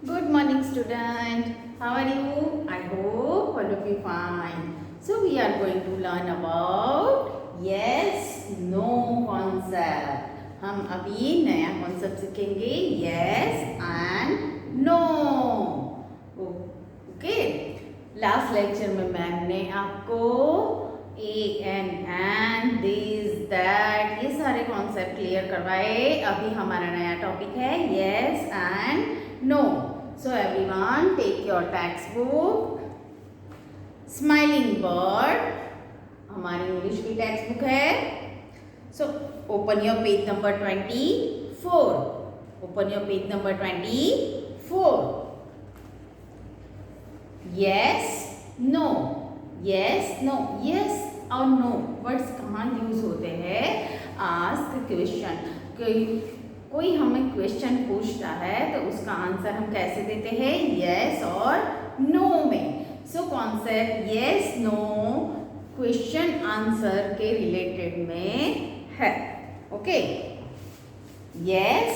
Good morning, student. How are you? I hope all of you fine. So we are going to learn about yes, no concept. हम अभी नया concept सीखेंगे yes and no. Okay. Last lecture में ma'am ने आपको A and this that ये सारे concept clear करवाए. अभी हमारा नया टॉपिक है yes and no. So everyone take your textbook. Smiling bird हमारी इंग्लिश की टेक्स्ट बुक है. So open your page number 24. Open your page number 24. Yes, no. Yes, no. Yes और no वर्ड्स कहाँ यूज होते हैं? Ask question. कोई हमें question पूछता है तो उसका आंसर हम कैसे देते हैं? यस और नो में. So concept yes no question answer के रिलेटेड में है. Okay. Yes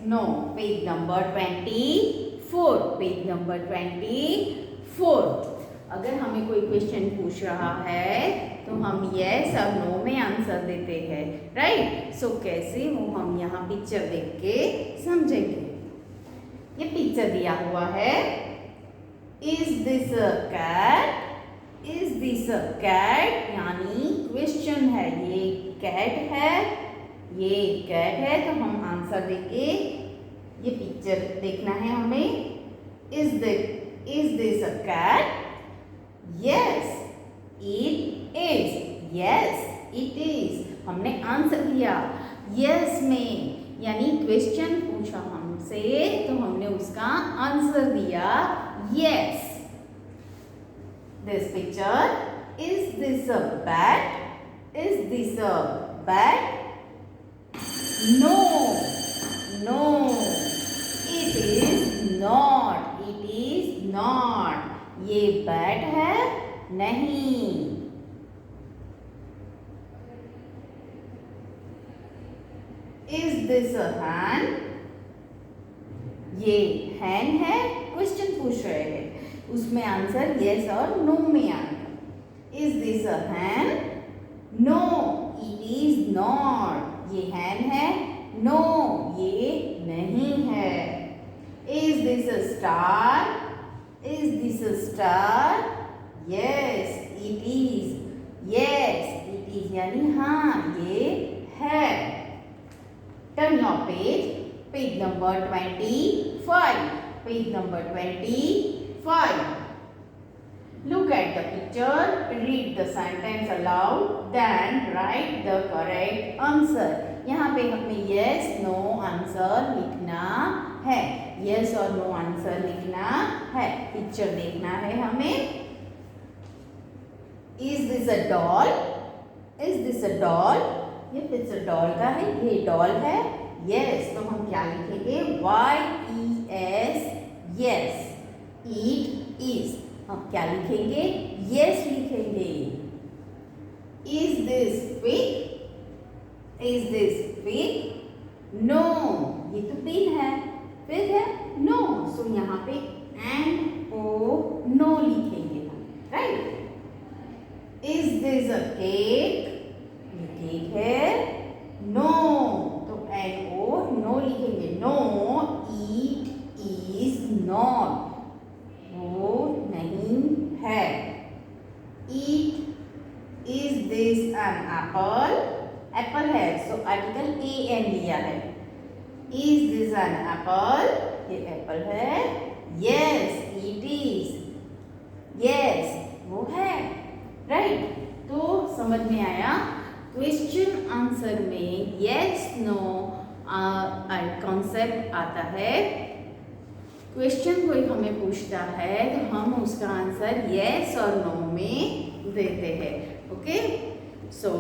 no page number 24. Page number 24. अगर हमें कोई क्वेश्चन पूछ रहा है तो हम यस और नो में आंसर देते हैं. राइट. सो कैसे वो हम यहाँ पिक्चर देख के समझेंगे. ये पिक्चर दिया हुआ है. Is this a cat? Is this a cat यानी क्वेश्चन है. ये कैट है. ये कैट है तो हम आंसर देंगे. ये पिक्चर देखना है हमें. Is this a cat? Yes, it is. Yes, it is. हमने आंसर दिया yes में, यानी क्वेश्चन पूछा हमसे तो हमने उसका आंसर दिया yes. This picture. Is this a bat? Is this a bat? No, no. It is not. It is not. ये बैट है? नहीं. Is this a hen? ये hen है? क्वेश्चन पूछ रहे हैं. उसमें आंसर yes और no में आएगा. Is this a hen? No, it is not. ये hen है? No, ये नहीं है. Is this a star? Is this a star? Yes, it is. Yes, it is यानी हाँ ये है. Turn your page. Page number 25. Page number 25. Look at the picture. Read the sentence aloud. Then write the correct answer. यहाँ पे हमें yes, no answer लिखना है. Yes और नो आंसर लिखना है. पिक्चर देखना है हमें. Is this a doll? Is this a doll? ये पिक्चर डॉल का है. ये डॉल है. यस तो हम क्या लिखेंगे? YES. यस. It is. हम क्या लिखेंगे? यस लिखेंगे. Is this pig? Is this pig? No. ये तो पिन है. फिर है नो. सो यहाँ पे एंड ओ नो लिखेंगे हम. Right. Is this a cake? ये केक है. नो तो एंड ओ नो लिखेंगे. नो. It is not. वो नहीं है. It is this an apple? Apple है सो आर्टिकल ए एन लिया है. Is this an apple? ये एप्पल है. Yes, it is. Yes, वो है. राइट. तो समझ में आया. क्वेश्चन आंसर में yes, no कॉन्सेप्ट आता है. क्वेश्चन कोई हमें पूछता है तो हम उसका आंसर yes और no में देते हैं. Okay. So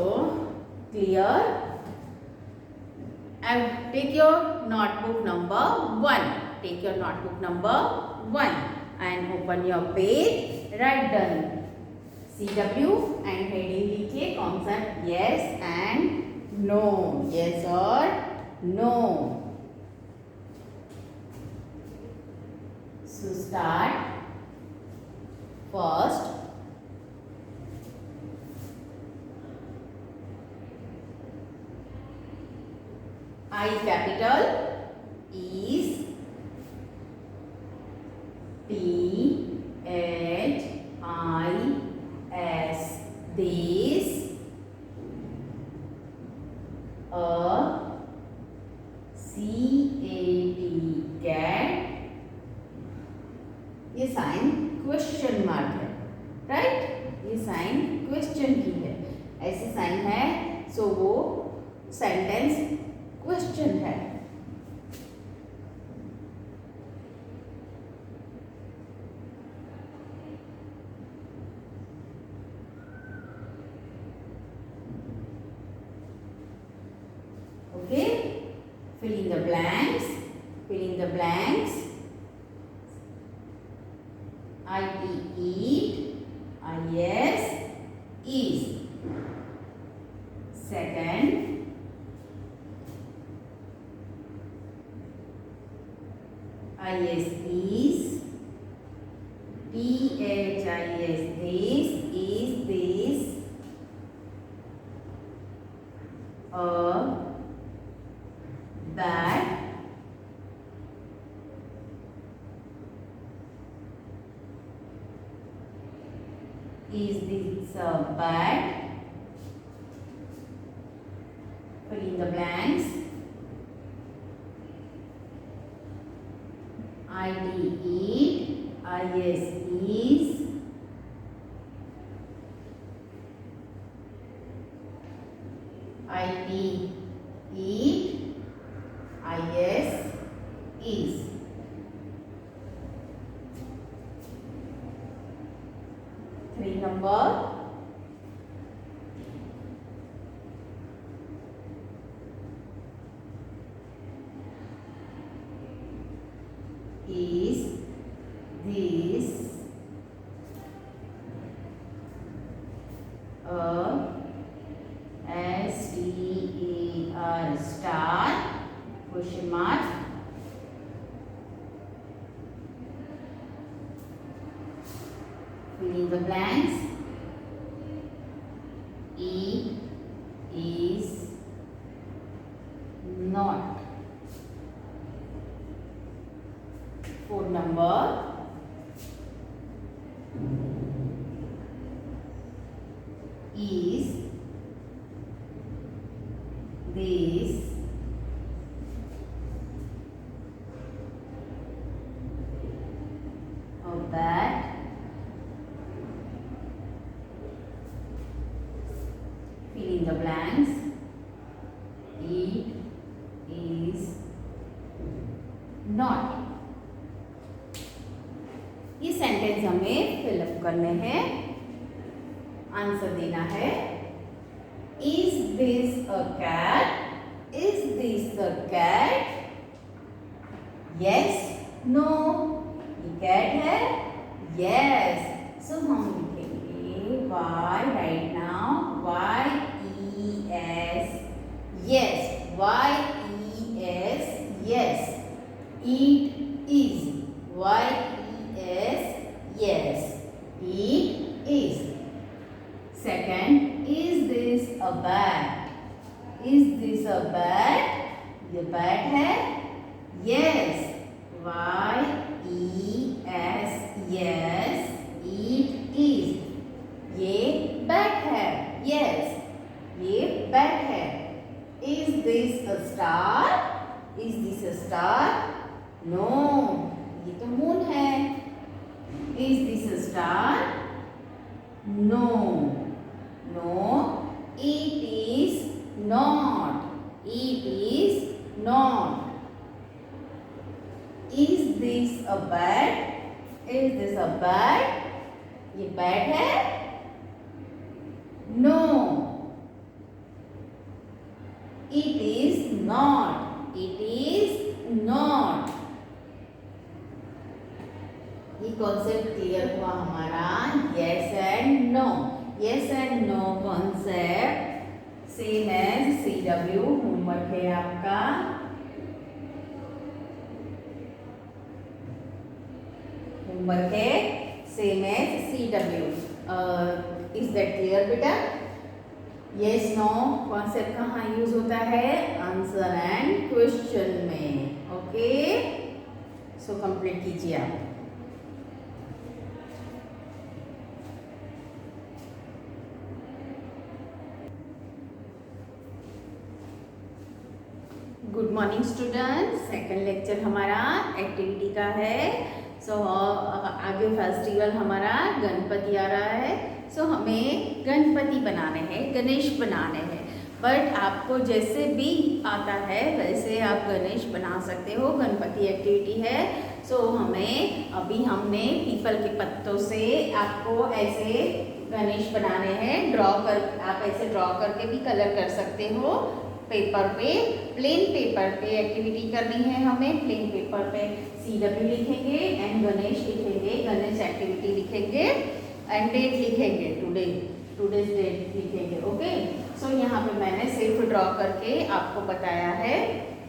clear. And take your notebook number 1. Take your notebook number 1 and open your page. Write down CW and heading लिखिए concept yes and no. Yes or no. So start. First, I capital is T-H-I-S. This. A C-A-T cat. ये sign question mark है, right? ये sign question की है, ऐसे sign है, सो वो sentence question है। Okay, fill in the blanks. Fill in the blanks. I-T, eat. I-S, is. Second, I-S, is. T-H-I-S, this, is, this. A bat. Is this a bat? Fill in the blanks. I-D, eat. I-S, is. I-T, eat. I-S, is. Three number. Is this a S-T-A-R star? Question mark. Fill in the blanks. It is not. Fourth number. Is this a bat? Fill in the blanks. It is not. ये sentence हमें fill up करने हैं, answer देना है। Is this a cat? Is this a cat? Yes, no. ये cat है? Yes. So हम लिखेंगे Y right now. Y-E-S. Yes. Y-E-S. Yes. It is. Y-E-S. Yes. It is. Second, is this a bat? Is this a bat? ये bat है? Yes. Y-E-S. Yes. It is. ये bat है? Yes. ये bat है. Is this a star? Is this a star? No. ये तो moon है. Is this a star? No. No, it is not. It is not. Is this a bat? Is this a bat? ये bat है? No. It is not. It is not. ये concept clear हुआ हमारा yes and no. Yes and no concept same as CW homework है आपका। Homework है same as CW. Is that clear बेटा? Yes no concept कहाँ use होता है? आंसर एंड क्वेश्चन में. ओके, सो कंप्लीट कीजिए आप. Good morning students. Second lecture हमारा एक्टिविटी का है. सो आगे फेस्टिवल हमारा गणपति आ रहा है. सो हमें गणपति बनाने हैं, गणेश बनाने हैं. बट आपको जैसे भी आता है वैसे आप गणेश बना सकते हो. गणपति एक्टिविटी है. सो हमें अभी हमने पीपल के पत्तों से आपको ऐसे गणेश बनाने हैं. ड्रॉ कर, आप ऐसे ड्रॉ करके भी कलर कर सकते हो. पेपर पे, प्लेन पेपर पे एक्टिविटी करनी है हमें. प्लेन पेपर पे CW लिखेंगे एंड गणेश लिखेंगे. गणेश एक्टिविटी लिखेंगे एंड डेट लिखेंगे. टुडेज डेट लिखेंगे. ओके, सो यहाँ पे मैंने सिर्फ ड्रॉ करके आपको बताया है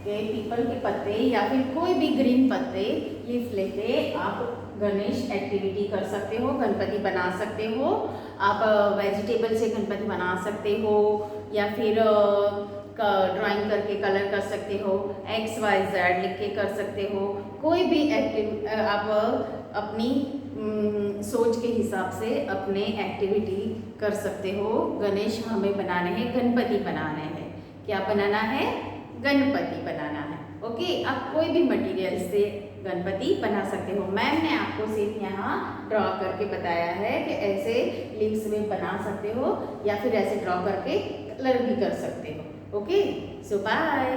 कि पीपल के पत्ते या फिर कोई भी ग्रीन पत्ते लीफ लेके आप गणेश एक्टिविटी कर सकते हो, गणपति बना सकते हो. आप वेजिटेबल से गणपति बना सकते हो या फिर ड्राइंग करके कलर कर सकते हो. XYZ लिख के कर सकते हो. कोई भी आप अपनी सोच के हिसाब से अपने एक्टिविटी कर सकते हो. गणेश हमें बनाने हैं, गणपति बनाने हैं. क्या बनाना है? गणपति बनाना है. ओके, आप कोई भी मटेरियल से गणपति बना सकते हो. मैम ने आपको सिर्फ यहाँ ड्रॉ करके बताया है कि ऐसे लिंक्स में बना सकते हो या फिर ऐसे ड्रॉ करके कलर भी कर सकते हो. Okay, so bye.